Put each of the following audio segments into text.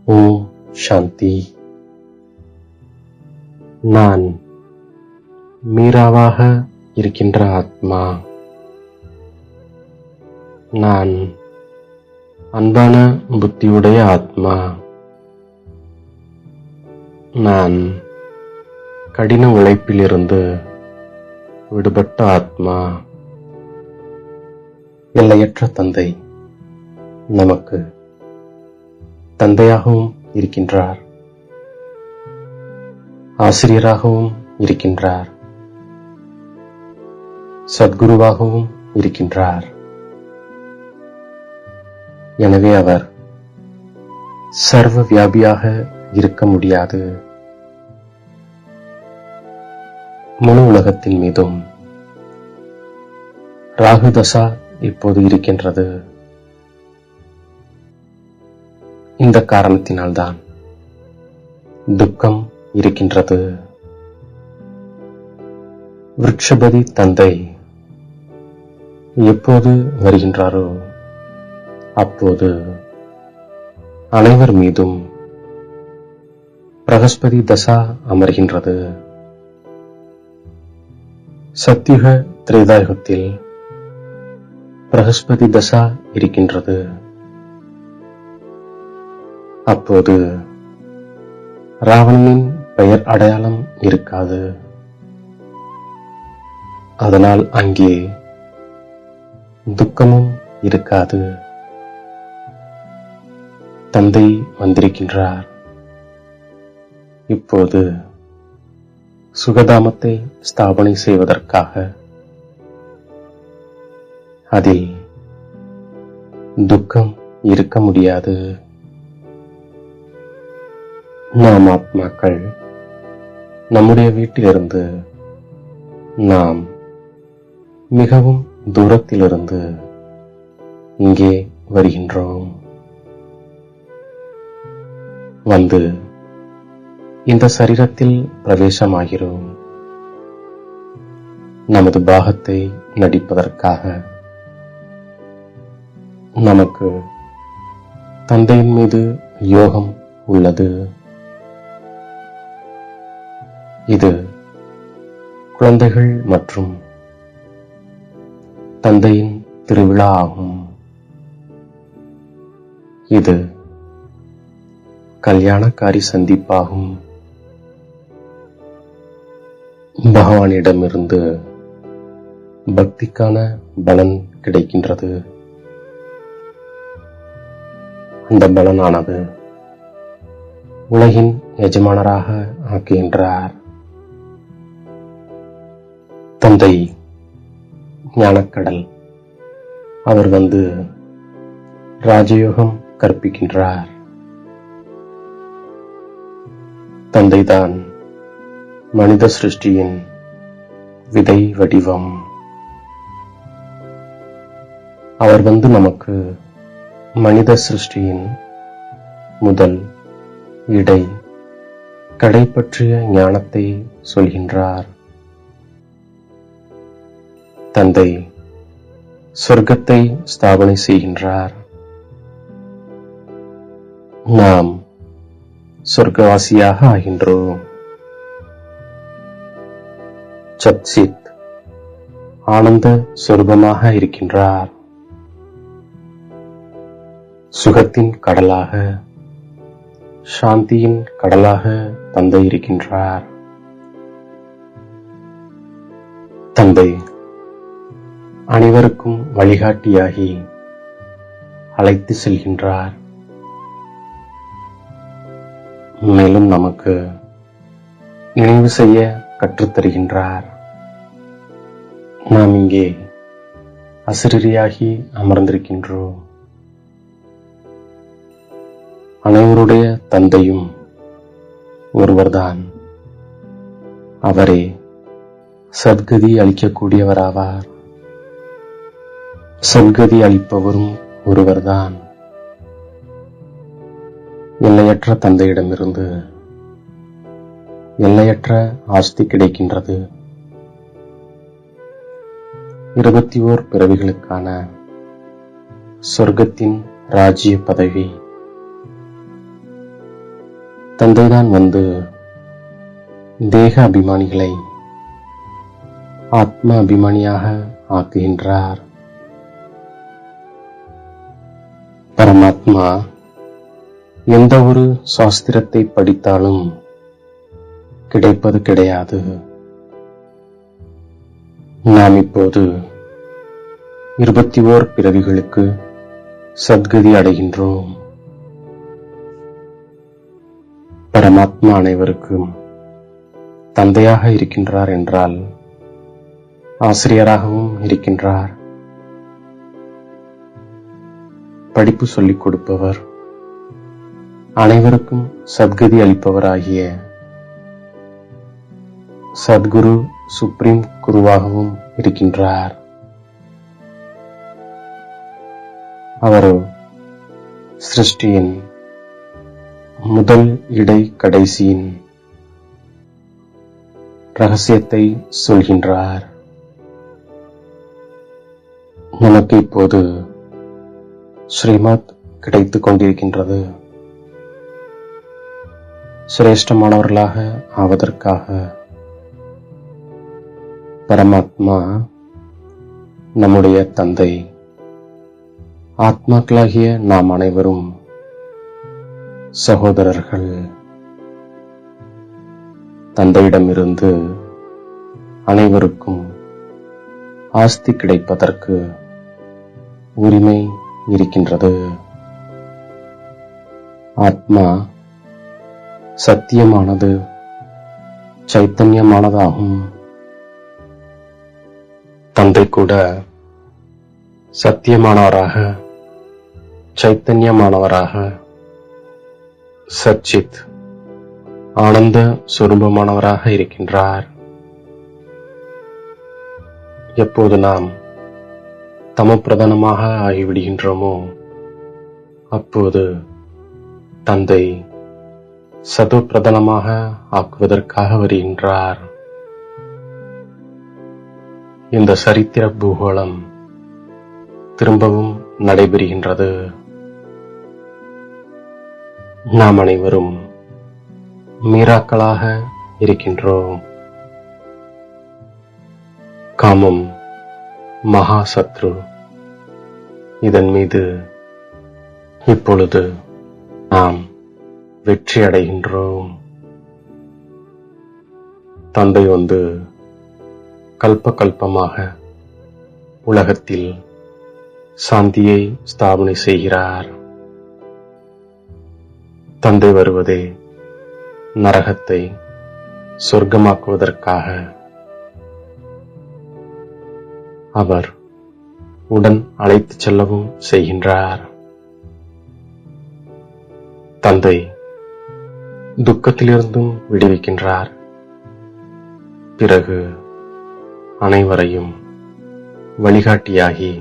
ஓம் சாந்தி. நான் மீராவாக இருக்கின்ற ஆத்மா. நான் அன்பான புத்தியுடைய ஆத்மா. நான் கடின உழைப்பிலிருந்து விடுபட்ட ஆத்மா. எல்லையற்ற தந்தை நமக்கு தந்தையாகவும் இருக்கின்றார், ஆசிரியராகவும் இருக்கின்றார், சத்குருவாகவும் இருக்கின்றார். எனவே அவர் சர்வ வியாபியாக இருக்க முடியாது. முழு உலகத்தின் மீதும் ராகு தசா இப்போது இருக்கின்றது. இந்த காரணத்தினால்தான் துக்கம் இருக்கின்றது. விருட்சபதி தந்தை எப்போது வருகின்றாரோ அப்போது அனைவர் மீதும் பிரகஸ்பதி தசா அமர்கின்றது. சத்யுக திரேதாயுகத்தில் பிரகஸ்பதி தசா இருக்கின்றது. அப்போது ராவணனின் பெயர் அடையாளம் இருக்காது. அதனால் அங்கே துக்கமும் இருக்காது. தந்தை வந்திருக்கின்றார். இப்போது சுகதாமத்தை ஸ்தாபனை செய்வதற்காக. அதில் துக்கம் இருக்க முடியாது. நாம் ஆத்மாக்கள் நம்முடைய வீட்டிலிருந்து நாம் மிகவும் தூரத்திலிருந்து இங்கே வருகின்றோம். வந்து இந்த சரீரத்தில் பிரவேசமாகிறோம். நமது பாகத்தை நடிப்பதற்காக. நமக்கு தந்தையின் மீது யோகம் உள்ளது. இது குழந்தைகள் மற்றும் தந்தையின் திருவிழா ஆகும். இது கல்யாணக்காரி சந்திப்பாகும். பகவானிடமிருந்து பக்திக்கான பலன் கிடைக்கின்றது. அந்த பலனானது உலகின் எஜமானராக ஆக்குகின்றார். தந்தை ஞானக்கடல். அவர் வந்து ராஜயோகம் கற்பிக்கின்றார். தந்தைதான் மனித சிருஷ்டியின் விதை வடிவம். அவர் வந்து நமக்கு மனித சிருஷ்டியின் முதல், இடை, கடை பற்றிய ஞானத்தை சொல்கின்றார். தந்தை சொர்க்கத்தை ஸ்தாபனை செய்கின்றார். நாம் சொர்க்கவாசியாக ஆகின்றோம். சத்சித் ஆனந்த சொரூபமாக இருக்கின்றார். சுகத்தின் கடலாக, சாந்தியின் கடலாக தந்தை இருக்கின்றார். தந்தை அனைவருக்கும் வழிகாட்டியாகி அழைத்து செல்கின்றார். மேலும் நமக்கு நினைவு செய்ய கற்றுத்தருகின்றார். நாம் இங்கே அசரீரியாகி அமர்ந்திருக்கின்றோம். அனைவருடைய தந்தையும் ஒருவர்தான். அவரே சத்கதி அளிக்கக்கூடியவராவார். சத்கதி அளிப்பவரும் ஒருவர்தான். எல்லையற்ற தந்தையிடமிருந்து எல்லையற்ற ஆஸ்தி கிடைக்கின்றது. 21 பிறவிகளுக்கான சொர்க்கத்தின் ராஜ்ய பதவி தந்தைதான் வந்து தேக அபிமானிகளை ஆத்ம அபிமானியாக ஆக்குகின்றார். பரமாத்மா எந்த ஒரு சாஸ்திரத்தை படித்தாலும் கிடைப்பது கிடையாது. நாம் இப்போது 21 பிறவிகளுக்கு சத்கதி அடைகின்றோம். பரமாத்மா அனைவருக்கும் தந்தையாக இருக்கின்றார் என்றால் ஆசிரியராகவும் இருக்கின்றார். படிப்பு சொல்லிக் கொடுப்பவர், அனைவருக்கும் சத்கதி அளிப்பவராகிய சத்குரு சுப்ரீம் குருவாகவும் இருக்கின்றார். அவர் சிருஷ்டியின் முதல் இடை கடைசியின் ரகசியத்தை சொல்கின்றார். நமக்கு இப்போது ஸ்ரீமத் கிடைத்துக் கொண்டிருக்கின்றது. சிரேஷ்டமானவர்களாக ஆவதற்காக பரமாத்மா நம்முடைய தந்தை. ஆத்மாக்களாகிய நாம் அனைவரும் சகோதரர்கள். தந்தையிடமிருந்து அனைவருக்கும் ஆஸ்தி கிடைப்பதற்கு உரிமை இருக்கின்றது. ஆத்மா சத்தியமானது, சைத்தன்யமானதாகும். தந்தை கூட சத்தியமானவராக, சைத்தன்யமானவராக, சச்சித் ஆனந்த சொரூபமானவராக இருக்கின்றார். எப்போது நாம் தமப்பிரதானமாக ஆகிவிடுகின்றோமோ அப்போது தந்தை சதோப்பிரதானமாக ஆக்குவதற்காக வருகின்றார். இந்த சரித்திர பூகோளம் திரும்பவும் நடைபெறுகின்றது. நாம் அனைவரும் மீராக்களாக இருக்கின்றோம். காமம் மகா சத்ரு. இதன் மீது இப்பொழுது நாம் வெற்றி அடைகின்றோம். தந்தை வந்து கல்ப கல்பமாக உலகத்தில் சாந்தியை ஸ்தாபனை செய்கிறார். தந்தை வருவதே நரகத்தை சொர்க்கமாக்குவதற்காக. அவர் உடன் அழைத்துச் செல்லவும் செய்கின்றார். தந்தை துக்கத்திலிருந்தும் விடுவிக்கின்றார். பிறகு அனைவரையும் வழிகாட்டியாகி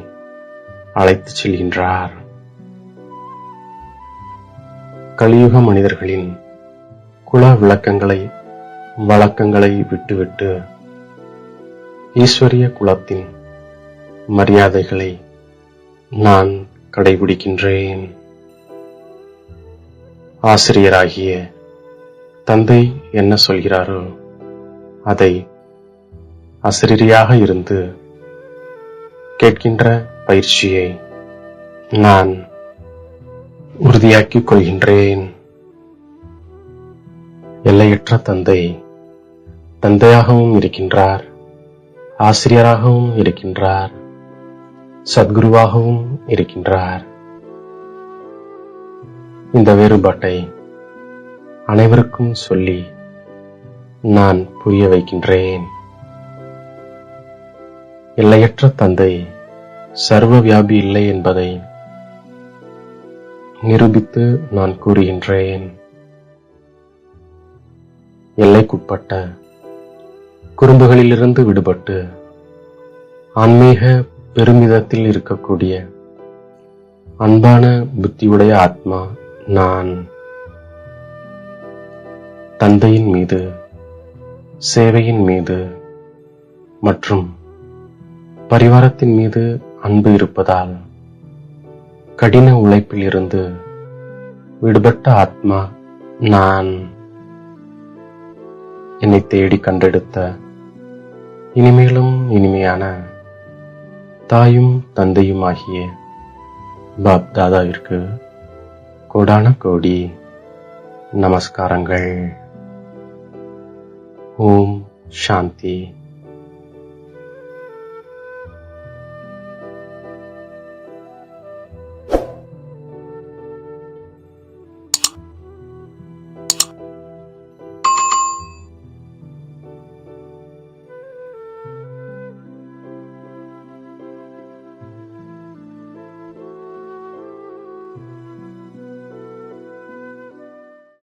அழைத்துச் செல்கின்றார். கலியுக மனிதர்களின் குல வழக்கங்களை விட்டுவிட்டு ஈஸ்வரிய குலத்தின் மரியாதைகளை நான் கடைபிடிக்கின்றேன். ஆசிரியராகிய தந்தை என்ன சொல்கிறாரோ அதை அசிரியராக இருந்து கேட்கின்ற பயிற்சியை நான் உறுதியாக்கிக் கொள்கின்றேன். எல்லையற்ற தந்தை தந்தையாகவும் இருக்கின்றார், ஆசிரியராகவும் இருக்கின்றார், சத்குருவாகவும் இருக்கின்றார். இந்த வேறுபாட்டை அனைவருக்கும் சொல்லி நான் புரிய வைக்கின்றேன். எல்லையற்ற தந்தை சர்வ வியாபி இல்லை என்பதை நிரூபித்து நான் கூறுகின்றேன். எல்லைக்குட்பட்ட குறும்புகளிலிருந்து விடுபட்டு ஆன்மீக பெருமிதத்தில் இருக்கக்கூடிய அன்பான புத்தியுடைய ஆத்மா நான். தந்தையின் மீது, சேவையின் மீது மற்றும் பரிவாரத்தின் மீது அன்பு இருப்பதால் கடின உழைப்பில் இருந்து விடுபட்ட ஆத்மா நான் என்னை தேடி கண்டெடுத்த இனிமேலும் இனிமையான தாயும் தந்தையும் ஆகிய பாப் தாதாவிற்கு கோடான கோடி நமஸ்காரங்கள். ஓம் சாந்தி.